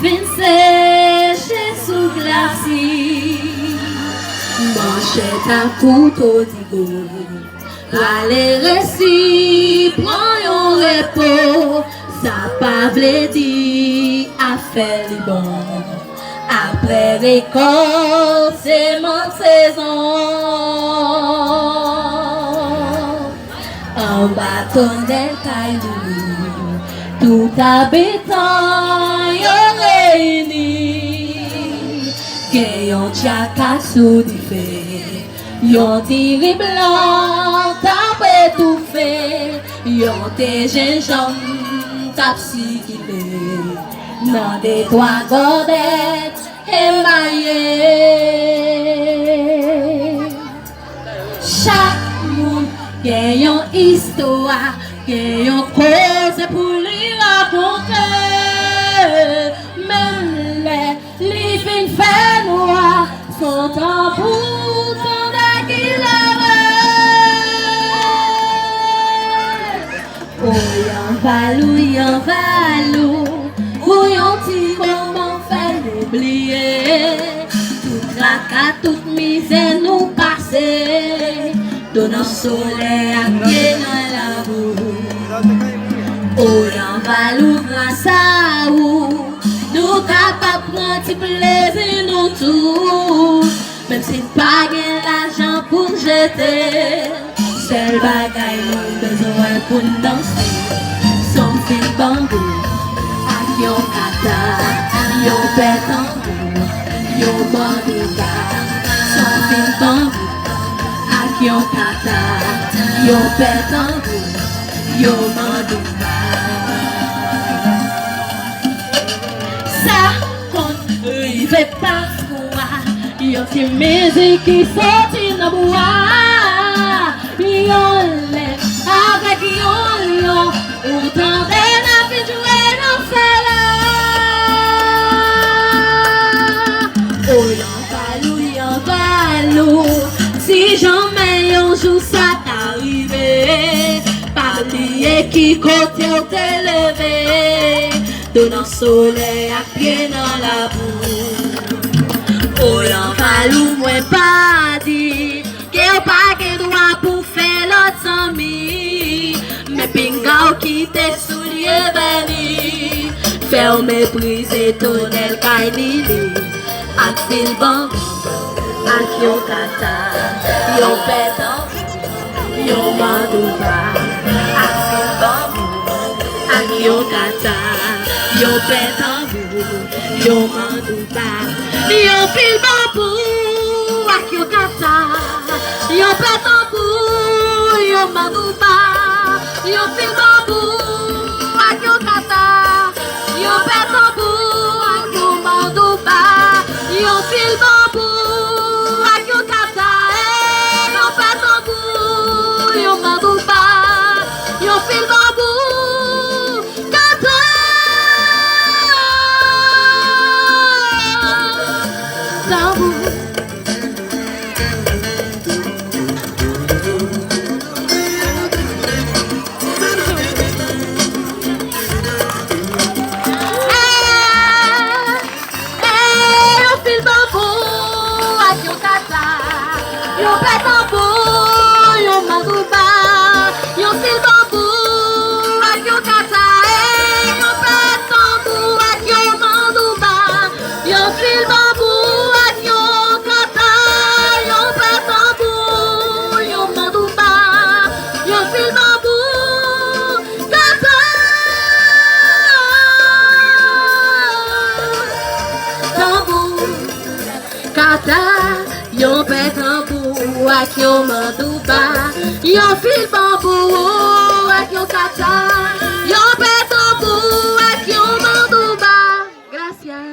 fin séché sous glacis. Manchette à couteau d'higo. Aller récit, prends un repos. Ça pas vle dire à faire les bons. Après récolte, c'est mon saison. Un bâton del caillou, tout habitant y réuni. Gayon tchaka sous du fait, yon tiri blanc, tape tout fait, yon te gingembre, tap si qu'il nan des trois godettes émaillées. Chaque monde gagne une histoire, gagne une cause pour lui raconter. Même les filles fait noir sont en bouton d'acquis. Oh, y'en valou, ou y'en ti comment faire l'oublier. Toute la carte, toute misère nous passer, donnant soleil à pied dans la boue. Oh, y'en valou grâce à vous, nous capables de prendre plaisir nous tous. Même si pas gain l'argent pour jeter, seul bagaille nous besoin pour danser. Son fil bambou, ak yon kata, yon pétango, yon bandouka. Son fil bambou, ak yon kata, yon pétango, yon bandouka. Ça compte, il fait pas quoi. Yon ti musique qui sorti dans bois. Yon lè avec yon, autant de la vie jouer dans celle-là. Oh, yon valou, si jamais yon jour ça t'arrive, pas oublier qui côté ou t'est levé, donnant soleil à pied dans la boue. Oh, yon valou, moi pas dit, que pas que droit pour faire l'autre ami. Mais pinga qui te souliers veni, faire mépriser ton el kainili. Ak fil bambou, ak yon kata, yon pétango, yon bandouka. Ak fil bambou, ak yon kata, yon pétango, yon bandouka. Yon fil bambou, ak yon kata, yon pétango, yon bandouka. Yon fil bambou, ak yon kata, yon pétango, ak yon bandouka. Yon fil bambou, ak yon kata, yon pétango, yon bandouka. Yon fil bambou, kata. Bambou. Yon pétango, yon bandouka. Yon fil bambou, ak yon kata, yon pétango, ak yon bandouka. Yon fil bambou, ak yon kata, yon pétango, yon bandouka. Yon fil bambou, kata. Tambou, kata, yon pétango, ak yon bandouka. Yon fil bambou, ak yon kata.